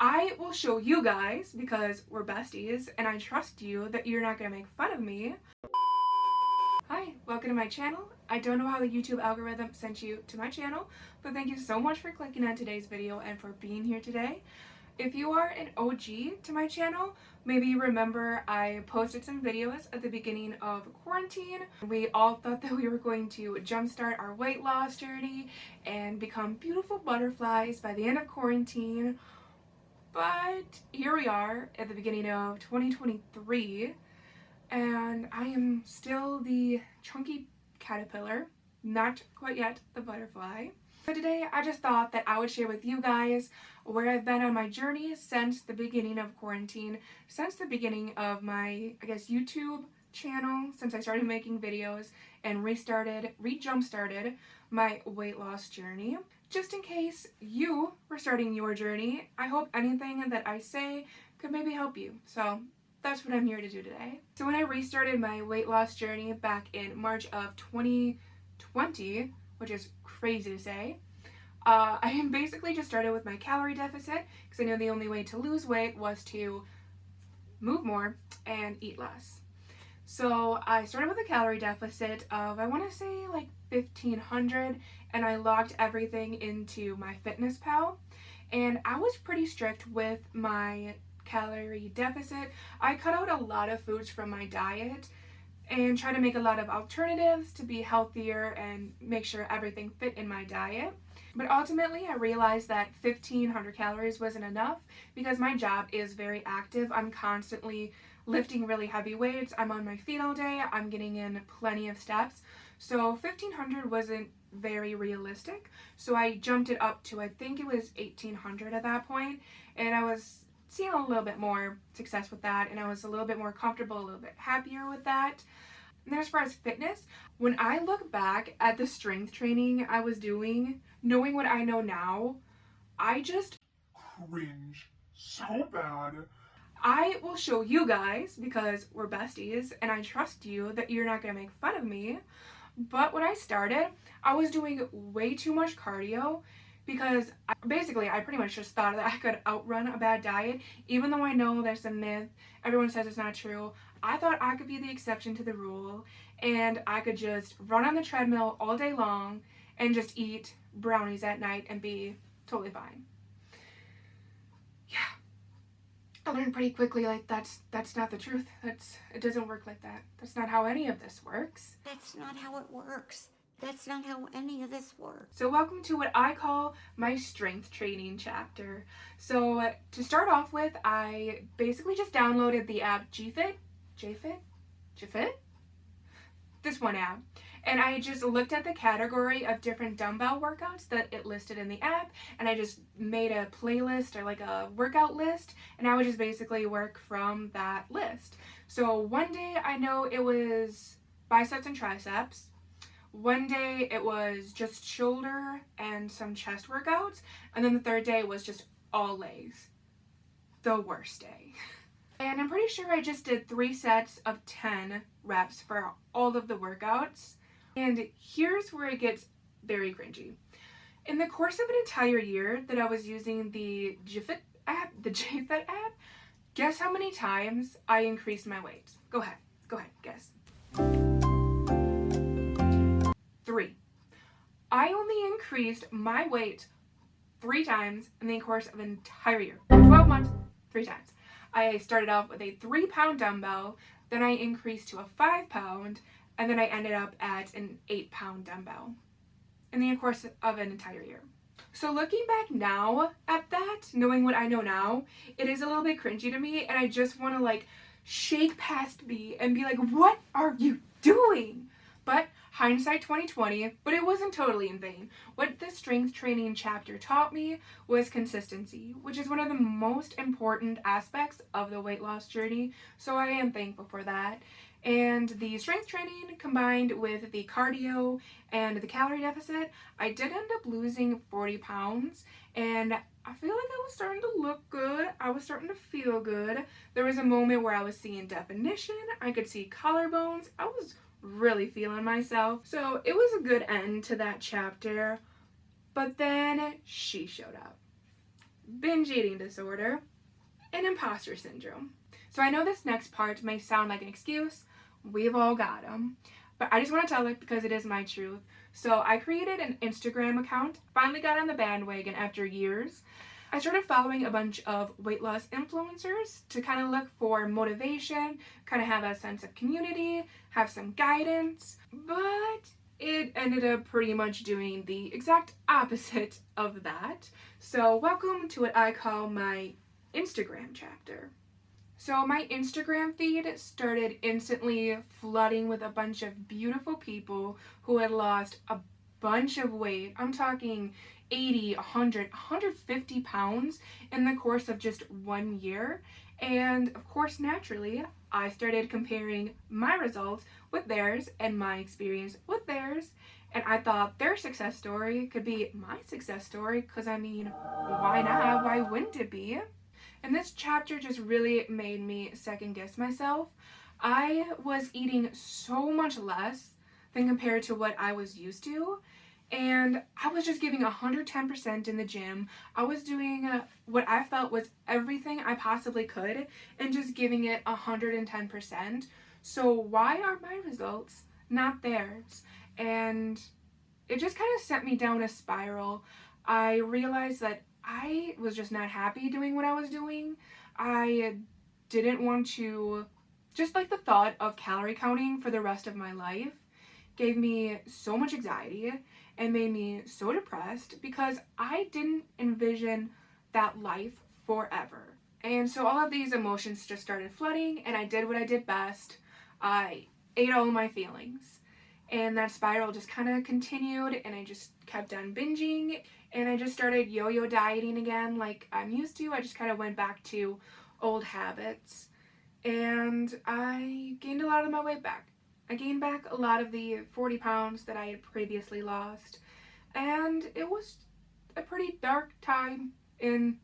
I will show you guys, because we're besties and I trust you, that you're not gonna make fun of me. Hi, welcome to my channel. I don't know how the YouTube algorithm sent you to my channel, but thank you so much for clicking on today's video and for being here today. If you are an OG to my channel, maybe you remember I posted some videos at the beginning of quarantine. We all thought that we were going to jumpstart our weight loss journey and become beautiful butterflies by the end of quarantine. But here we are at the beginning of 2023, and I am still the chunky caterpillar, not quite yet the butterfly. So today I just thought that I would share with you guys where I've been on my journey since the beginning of quarantine, since the beginning of my, YouTube channel, since I started making videos and rejumpstarted my weight loss journey. Just in case you were starting your journey, I hope anything that I say could maybe help you. So that's what I'm here to do today. So when I restarted my weight loss journey back in March of 2020, which is crazy to say, I basically just started with my calorie deficit because I knew the only way to lose weight was to move more and eat less. So I started with a calorie deficit of, I want to say, like 1,500, and I logged everything into MyFitnessPal, and I was pretty strict with my calorie deficit. I cut out a lot of foods from my diet and try to make a lot of alternatives to be healthier and make sure everything fit in my diet. But ultimately, I realized that 1,500 calories wasn't enough because my job is very active. I'm constantly lifting really heavy weights. I'm on my feet all day. I'm getting in plenty of steps. So 1,500 wasn't very realistic. So I jumped it up to, I think it was 1,800 at that point. And I was seeing a little bit more success with that. And I was a little bit more comfortable, a little bit happier with that. And then as far as fitness, when I look back at the strength training I was doing, knowing what I know now, I just cringe so bad. I will show you guys, because we're besties and I trust you, that you're not going to make fun of me. But when I started, I was doing way too much cardio because I pretty much just thought that I could outrun a bad diet, even though I know there's a myth. Everyone says it's not true. I thought I could be the exception to the rule, and I could just run on the treadmill all day long and just eat brownies at night and be totally fine. Yeah. I learned pretty quickly, like, that's not the truth. It doesn't work like that. That's not how any of this works. That's not how it works. That's not how any of this works. So welcome to what I call my strength training chapter. So to start off with, I basically just downloaded the app JFit? This one app. And I just looked at the category of different dumbbell workouts that it listed in the app, and I just made a playlist or like a workout list, and I would just basically work from that list. So one day I know it was biceps and triceps. One day it was just shoulder and some chest workouts, and then the third day was just all legs. The worst day. And I'm pretty sure I just did 3 sets of 10 reps for all of the workouts. And here's where it gets very cringy. In the course of an entire year that I was using the JFit app, guess how many times I increased my weight? Go ahead, guess. 3. I only increased my weight 3 times in the course of an entire year. 12 months, 3 times. I started off with a 3-pound dumbbell, then I increased to a 5-pound, and then I ended up at an 8-pound dumbbell in the course of an entire year. So looking back now at that, knowing what I know now, it is a little bit cringy to me, and I just want to like shake past me and be like, what are you doing? But hindsight 2020, but it wasn't totally in vain. What the strength training chapter taught me was consistency, which is one of the most important aspects of the weight loss journey, so I am thankful for that. And the strength training combined with the cardio and the calorie deficit, I did end up losing 40 pounds, and I feel like I was starting to look good. I was starting to feel good. There was a moment where I was seeing definition. I could see collarbones. I was really feeling myself. So it was a good end to that chapter. But then she showed up. binge eating disorder, and imposter syndrome. So I know this next part may sound like an excuse. We've all got them. But I just want to tell it because it is my truth. So I created an Instagram account, finally got on the bandwagon after years. I started following a bunch of weight loss influencers to kind of look for motivation, kind of have a sense of community, have some guidance, but it ended up pretty much doing the exact opposite of that. So welcome to what I call my Instagram chapter. So my Instagram feed started instantly flooding with a bunch of beautiful people who had lost a bunch of weight. I'm talking 80, 100, 150 pounds in the course of just 1 year. And of course, naturally, I started comparing my results with theirs and my experience with theirs. And I thought their success story could be my success story because, I mean, why not? Why wouldn't it be? And this chapter just really made me second guess myself. I was eating so much less than compared to what I was used to. And I was just giving 110% in the gym. I was doing what I felt was everything I possibly could and just giving it 110%. So why are my results not theirs? And it just kind of sent me down a spiral. I realized that I was just not happy doing what I was doing. I didn't want to, just like the thought of calorie counting for the rest of my life gave me so much anxiety and made me so depressed because I didn't envision that life forever. And so all of these emotions just started flooding, and I did what I did best. I ate all of my feelings. And that spiral just kind of continued, and I just kept on binging, and I just started yo-yo dieting again like I'm used to. I just kind of went back to old habits, and I gained a lot of my weight back. I gained back a lot of the 40 pounds that I had previously lost, and it was a pretty dark time in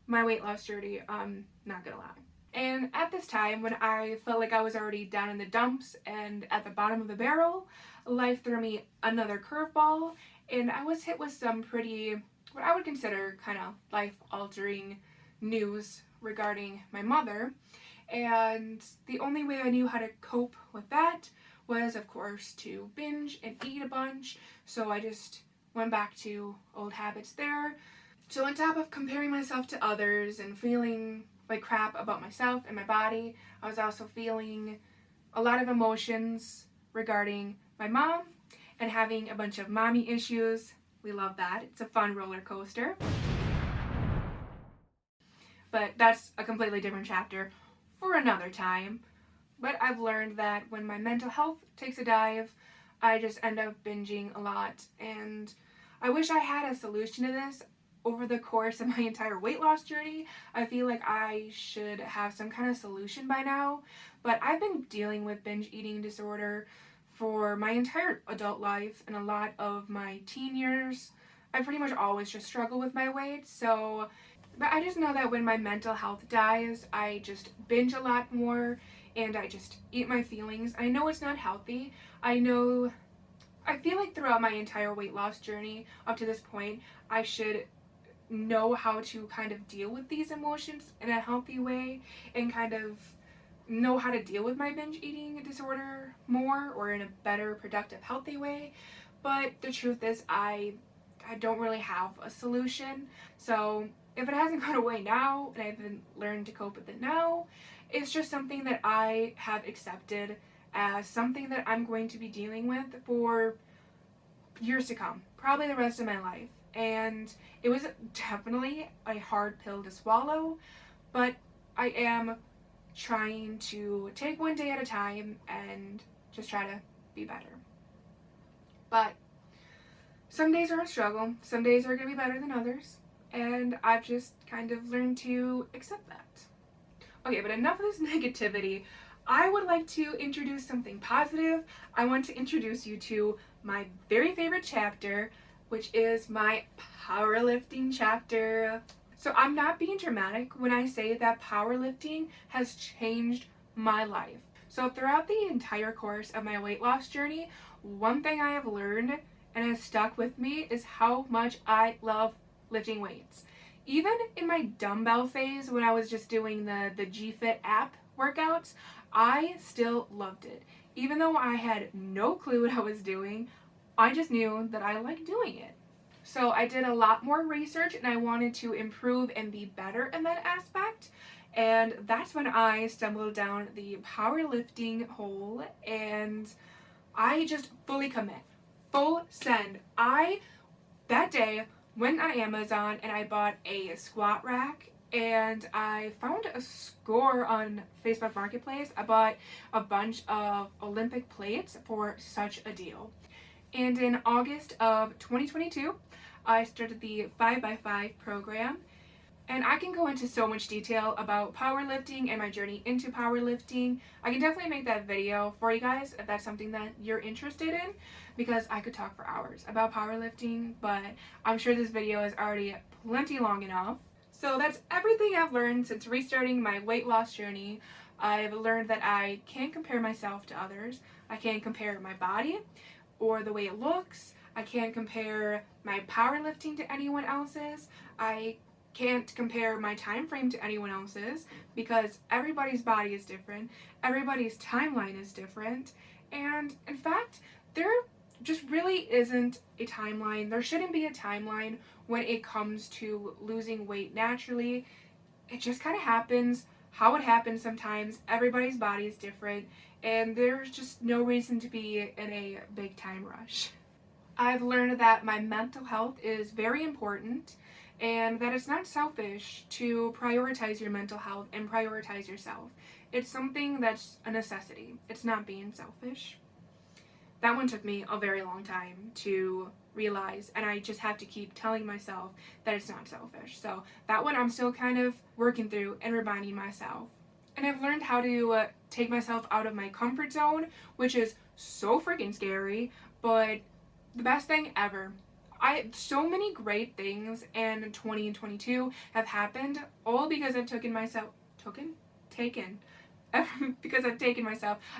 my weight loss journey, not gonna lie. And at this time, when I felt like I was already down in the dumps and at the bottom of the barrel, life threw me another curveball, and I was hit with some pretty, what I would consider kind of life-altering news regarding my mother. And the only way I knew how to cope with that was, of course, to binge and eat a bunch. So I just went back to old habits there. So on top of comparing myself to others and feeling like crap about myself and my body, I was also feeling a lot of emotions regarding my mom and having a bunch of mommy issues. We love that. It's a fun roller coaster. But that's a completely different chapter for another time. But I've learned that when my mental health takes a dive, I just end up binging a lot. And I wish I had a solution to this. Over the course of my entire weight loss journey, I feel like I should have some kind of solution by now. But I've been dealing with binge eating disorder for my entire adult life and a lot of my teen years. I pretty much always just struggle with my weight. But I just know that when my mental health dies, I just binge a lot more and I just eat my feelings. I know it's not healthy. I feel like throughout my entire weight loss journey up to this point, I should know how to kind of deal with these emotions in a healthy way and kind of know how to deal with my binge eating disorder more or in a better, productive, healthy way. But the truth is I don't really have a solution. So if it hasn't gone away now and I haven't learned to cope with it now, it's just something that I have accepted as something that I'm going to be dealing with for years to come, probably the rest of my life. And it was definitely a hard pill to swallow, but I am trying to take one day at a time and just try to be better. But some days are a struggle, some days are going to be better than others, and I've just kind of learned to accept that. Okay, but enough of this negativity. I would like to introduce something positive. I want to introduce you to my very favorite chapter, which is my powerlifting chapter. So I'm not being dramatic when I say that powerlifting has changed my life. So throughout the entire course of my weight loss journey, one thing I have learned and has stuck with me is how much I love lifting weights. Even in my dumbbell phase, when I was just doing the G-Fit app workouts, I still loved it. Even though I had no clue what I was doing, I just knew that I liked doing it. So I did a lot more research and I wanted to improve and be better in that aspect. And that's when I stumbled down the powerlifting hole and I just fully commit. Full send. That day, went on Amazon and I bought a squat rack and I found a score on Facebook Marketplace. I bought a bunch of Olympic plates for such a deal. And in August of 2022, I started the 5x5 program. And I can go into so much detail about powerlifting and my journey into powerlifting. I can definitely make that video for you guys if that's something that you're interested in, because I could talk for hours about powerlifting, but I'm sure this video is already plenty long enough. So that's everything I've learned since restarting my weight loss journey. I've learned that I can't compare myself to others. I can't compare my body or the way it looks. I can't compare my powerlifting to anyone else's. I can't compare my time frame to anyone else's because everybody's body is different, everybody's timeline is different, and in fact, there just really isn't a timeline. There shouldn't be a timeline when it comes to losing weight naturally. It just kind of happens how it happens sometimes. Everybody's body is different, and there's just no reason to be in a big time rush. I've learned that my mental health is very important and that it's not selfish to prioritize your mental health and prioritize yourself. It's something that's a necessity. It's not being selfish. That one took me a very long time to realize, and I just have to keep telling myself that it's not selfish. So that one I'm still kind of working through and reminding myself. And I've learned how to take myself out of my comfort zone, which is so freaking scary, but the best thing ever. So many great things in 2022 have happened, all because I've taken myself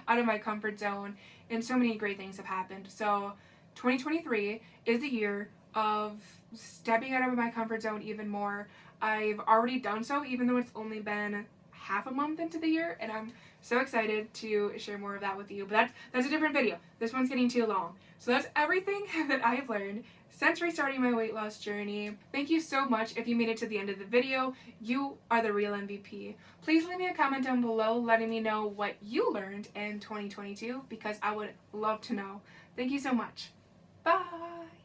out of my comfort zone, and so many great things have happened. So 2023 is the year of stepping out of my comfort zone even more. I've already done so, even though it's only been half a month into the year, and I'm so excited to share more of that with you. But that's a different video. This one's getting too long. So that's everything that I have learned since restarting my weight loss journey. Thank you so much if you made it to the end of the video. You are the real MVP. Please leave me a comment down below letting me know what you learned in 2022 because I would love to know. Thank you so much. Bye!